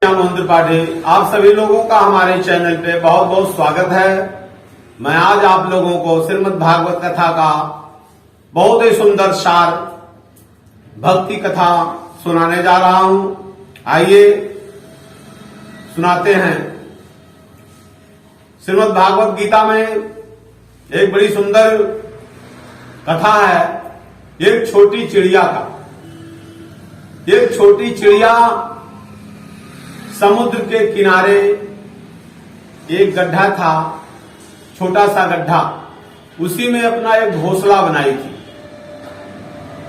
महेंद्र पांडे, आप सभी लोगों का हमारे चैनल पे बहुत बहुत स्वागत है। मैं आज आप लोगों को श्रीमद् भागवत कथा का बहुत ही सुंदर सार भक्ति कथा सुनाने जा रहा हूं। आइए सुनाते हैं। श्रीमद् भागवत गीता में एक बड़ी सुंदर कथा है, एक छोटी चिड़िया का। एक छोटी चिड़िया समुद्र के किनारे एक गड्ढा था, छोटा सा गड्ढा, उसी में अपना एक घोंसला बनाई थी।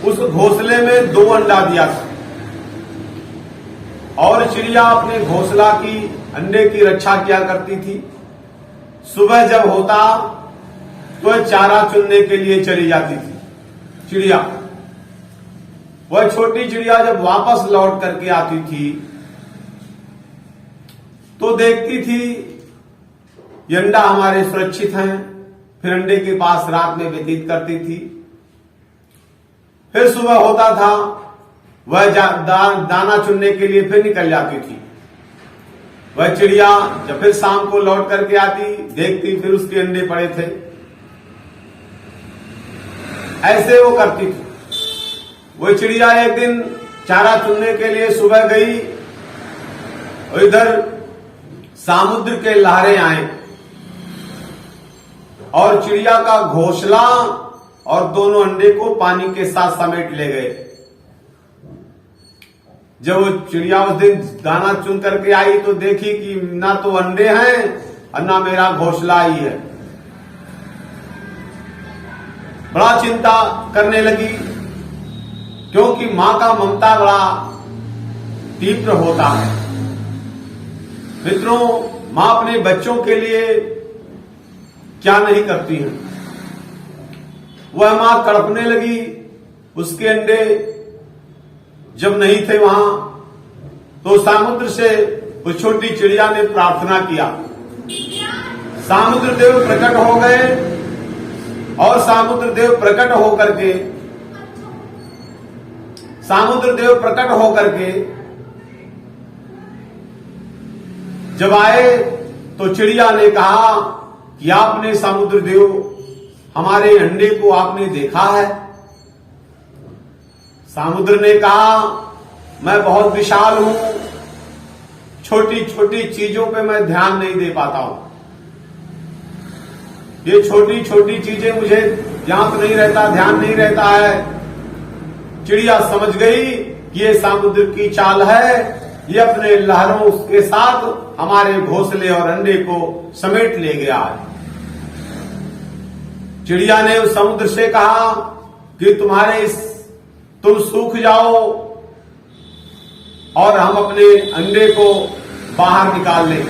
उस घोंसले में 2 अंडा दिया था और चिड़िया अपने घोंसला की अंडे की रक्षा किया करती थी। सुबह जब होता तो चारा चुनने के लिए चली जाती थी चिड़िया। वह छोटी चिड़िया जब वापस लौट करके आती थी तो देखती थी ये अंडा हमारे सुरक्षित हैं, फिर अंडे के पास रात में व्यतीत करती थी। फिर सुबह होता था, वह दाना चुनने के लिए फिर निकल जाती थी। वह चिड़िया जब फिर शाम को लौट करके आती, देखती फिर उसके अंडे पड़े थे। ऐसे वो करती थी। वो चिड़िया एक दिन चारा चुनने के लिए सुबह गई और इधर समुद्र के लहरें आए और चिड़िया का घोंसला और दोनों अंडे को पानी के साथ समेट ले गए। जब वो चिड़िया उस दिन दाना चुन करके आई तो देखी कि ना तो अंडे हैं और ना मेरा घोंसला ही है। बड़ा चिंता करने लगी, क्योंकि मां का ममता बड़ा तीव्र होता है। मित्रों, मां अपने बच्चों के लिए क्या नहीं करती है। वह मां तड़पने लगी। उसके अंडे जब नहीं थे वहां, तो समुद्र से उस छोटी चिड़िया ने प्रार्थना किया। समुद्र देव प्रकट हो गए और समुद्र देव प्रकट होकर के जब आए तो चिड़िया ने कहा कि आपने समुद्र देव हमारे अंडे को आपने देखा है? समुद्र ने कहा मैं बहुत विशाल हूं, छोटी छोटी चीजों पे मैं ध्यान नहीं दे पाता हूं। ये छोटी छोटी चीजें मुझे ज्ञात नहीं रहता, ध्यान नहीं रहता है। चिड़िया समझ गई कि ये समुद्र की चाल है, ये अपने लहरों के साथ हमारे घोंसले और अंडे को समेट ले गया है। चिड़िया ने उस समुद्र से कहा कि तुम सूख जाओ और हम अपने अंडे को बाहर निकाल लें।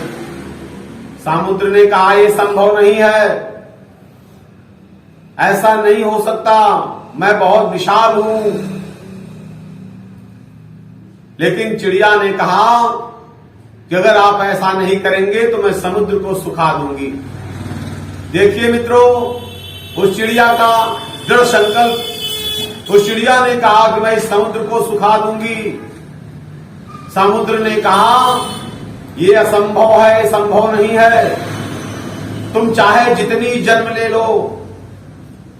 समुद्र ने कहा यह संभव नहीं है, ऐसा नहीं हो सकता, मैं बहुत विशाल हूं। लेकिन चिड़िया ने कहा कि अगर आप ऐसा नहीं करेंगे तो मैं समुद्र को सुखा दूंगी। देखिए मित्रों, उस चिड़िया का दृढ़ संकल्प। उस चिड़िया ने कहा कि मैं इस समुद्र को सुखा दूंगी। समुद्र ने कहा ये असंभव है, संभव नहीं है, तुम चाहे जितनी जन्म ले लो।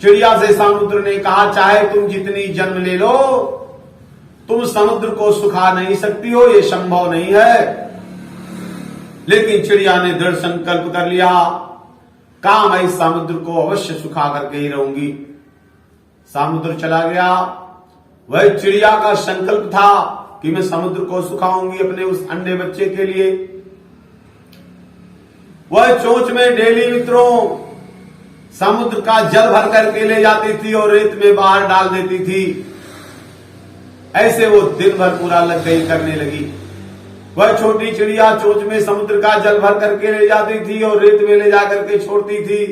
चिड़िया से समुद्र ने कहा चाहे तुम जितनी जन्म ले लो, तुम समुद्र को सुखा नहीं सकती हो, ये संभव नहीं है। लेकिन चिड़िया ने दृढ़ संकल्प कर लिया, कहा मैं इस समुद्र को अवश्य सुखा करके ही रहूंगी। समुद्र चला गया। वह चिड़िया का संकल्प था कि मैं समुद्र को सुखाऊंगी अपने उस अंडे बच्चे के लिए। वह चोंच में डेली मित्रों समुद्र का जल भर करके ले जाती थी और रेत में बाहर डाल देती थी। ऐसे वो दिन भर पूरा लग गई करने लगी। वह छोटी चिड़िया चोंच में समुद्र का जल भर करके ले जाती थी और रेत में ले जाकर के छोड़ती थी।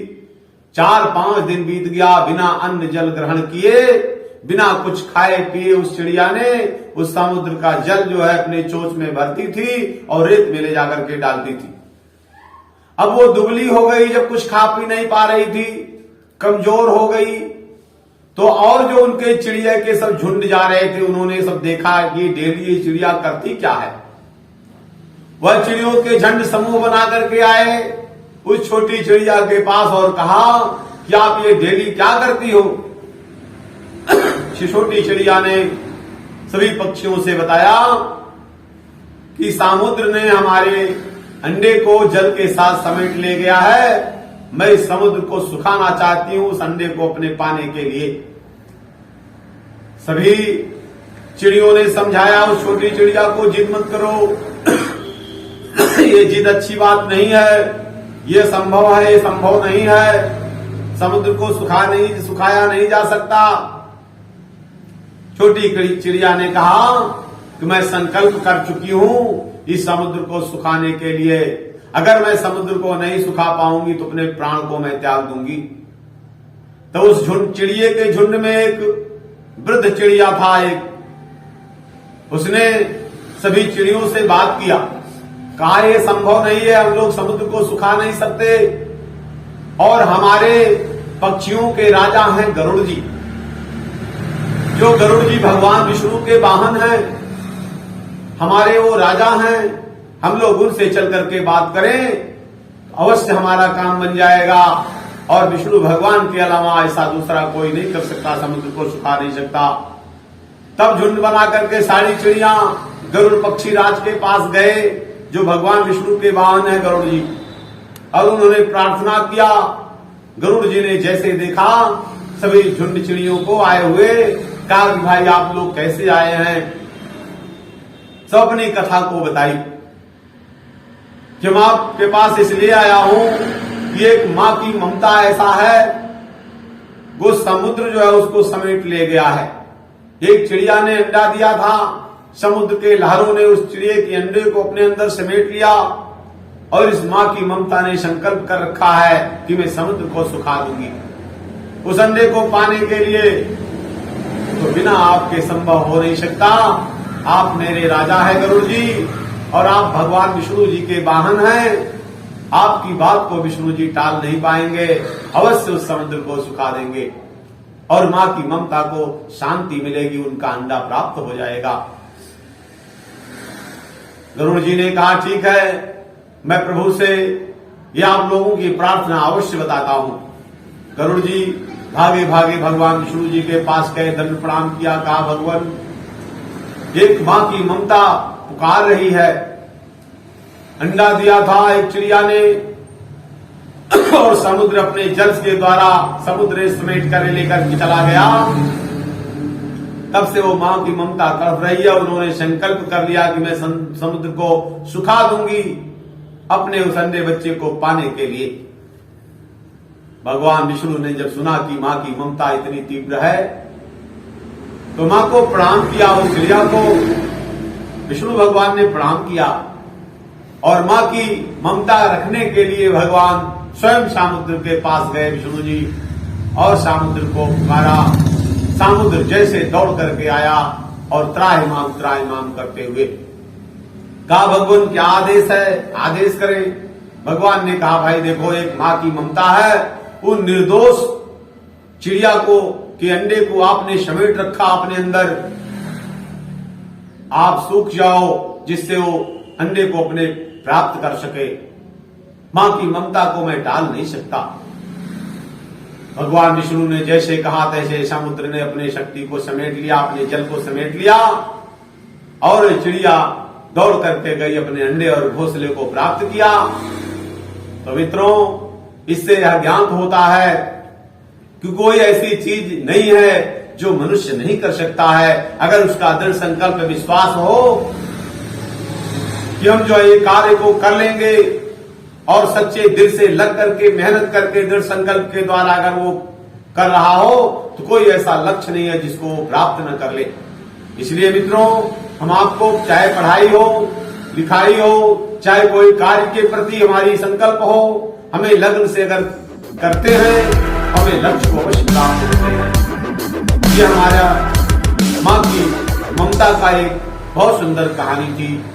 4-5 दिन बीत गया बिना अन्न जल ग्रहण किए, बिना कुछ खाए पिए उस चिड़िया ने उस समुद्र का जल जो है अपने चोंच में भरती थी और रेत में ले जाकर के डालती थी। अब वो दुबली हो गई, जब कुछ खा पी नहीं पा रही थी, कमजोर हो गई। तो और जो उनके चिड़िया के सब झुंड जा रहे थे, उन्होंने सब देखा कि डेली ये चिड़िया करती क्या है। वह चिड़ियों के झंड समूह बना करके आए उस छोटी चिड़िया के पास और कहा कि आप ये डेली क्या करती हो? छोटी चिड़िया ने सभी पक्षियों से बताया कि समुद्र ने हमारे अंडे को जल के साथ समेट ले गया है। मैं इस समुद्र को सुखाना चाहती हूं उस अंडे को अपने पाने के लिए। सभी चिड़ियों ने समझाया उस छोटी चिड़िया को, जिद मत करो, ये जिद अच्छी बात नहीं है, ये संभव है, ये संभव नहीं है, समुद्र को सुखाया नहीं जा सकता। छोटी चिड़िया ने कहा कि मैं संकल्प कर चुकी हूं इस समुद्र को सुखाने के लिए। अगर मैं समुद्र को नहीं सुखा पाऊंगी तो अपने प्राण को मैं त्याग दूंगी। तो उस चिड़िए के झुंड में एक वृद्ध चिड़िया था, उसने सभी चिड़ियों से बात किया, कहा यह संभव नहीं है, हम लोग समुद्र को सुखा नहीं सकते। और हमारे पक्षियों के राजा हैं गरुड़ जी, जो गरुड़ जी भगवान विष्णु के वाहन हैं, हमारे वो राजा हैं। हम लोग उनसे चल करके बात करें अवश्य हमारा काम बन जाएगा। और विष्णु भगवान के अलावा ऐसा दूसरा कोई नहीं कर सकता, समुद्र को सुखा नहीं सकता। तब झुंड बना करके सारी चिड़िया गरुड़ पक्षी राज के पास गए, जो भगवान विष्णु के वाहन है गरुड़ जी, और उन्होंने प्रार्थना किया। गरुड़ जी ने जैसे देखा सभी झुंड चिड़ियों को आए हुए, कहा कि भाई आप लोग कैसे आए हैं? सब अपनी कथा को बताई कि मैं आपके पास इसलिए आया हूं कि एक मां की ममता ऐसा है, वो समुद्र जो है उसको समेट ले गया है। एक चिड़िया ने अंडा दिया था, समुद्र के लहरों ने उस चिड़िया के अंडे को अपने अंदर समेट लिया, और इस मां की ममता ने संकल्प कर रखा है कि मैं समुद्र को सुखा दूंगी। उस अंडे को पाने के लिए तो बिना आपके संभव हो नहीं सकता। आप मेरे राजा है गरुड़ जी, और आप भगवान विष्णु जी के वाहन हैं। आपकी बात को विष्णु जी टाल नहीं पाएंगे, अवश्य उस समुद्र को सुखा देंगे और मां की ममता को शांति मिलेगी, उनका अंडा प्राप्त हो जाएगा। गरुड़ जी ने कहा ठीक है, मैं प्रभु से ये आप लोगों की प्रार्थना अवश्य बताता हूं। गरुड़ जी भागे भागे भगवान विष्णु जी के पास गए, दंड प्रणाम किया, कहा भगवान एक मां की ममता पुकार रही है, अंडा दिया था एक चिड़िया ने और समुद्र अपने जल के द्वारा समुद्र समेट कर लेकर चला गया। तब से वो मां की ममता तड़प रही है। उन्होंने संकल्प कर लिया कि मैं समुद्र को सुखा दूंगी अपने उस अंडे बच्चे को पाने के लिए। भगवान विष्णु ने जब सुना कि मां की ममता इतनी तीव्र है तो मां को प्रणाम किया, उस चिड़िया को विष्णु भगवान ने प्रणाम किया और मां की ममता रखने के लिए भगवान स्वयं समुद्र के पास गए विष्णु जी, और समुद्र को पुकारा। समुद्र जैसे दौड़ करके आया और त्राहिमाम करते हुए कहा भगवान क्या आदेश है, आदेश करें। भगवान ने कहा भाई देखो, एक मां की ममता है, उन निर्दोष चिड़िया को के अंडे को आपने समेट रखा अपने अंदर, आप सूख जाओ जिससे वो अंडे को अपने प्राप्त कर सके। मां की ममता को मैं टाल नहीं सकता। भगवान विष्णु ने जैसे कहा तैसे समुद्र ने अपने शक्ति को समेट लिया, अपने जल को समेट लिया और चिड़िया दौड़ करके गई, अपने अंडे और घोंसले को प्राप्त किया। तो मित्रों, इससे यह ज्ञात होता है कि कोई ऐसी चीज नहीं है जो मनुष्य नहीं कर सकता है, अगर उसका दृढ़ संकल्प विश्वास हो कि हम जो ये कार्य को कर लेंगे और सच्चे दिल से लग करके मेहनत करके दृढ़ संकल्प के द्वारा अगर वो कर रहा हो तो कोई ऐसा लक्ष्य नहीं है जिसको वो प्राप्त न कर ले। इसलिए मित्रों, हम आपको चाहे पढ़ाई हो, लिखाई हो, चाहे कोई कार्य के प्रति हमारी संकल्प हो, हमें लगन से अगर करते हैं हमें लक्ष्य को अवश्य प्राप्त होते हैं। ये हमारा मां की ममता का एक बहुत सुंदर कहानी थी।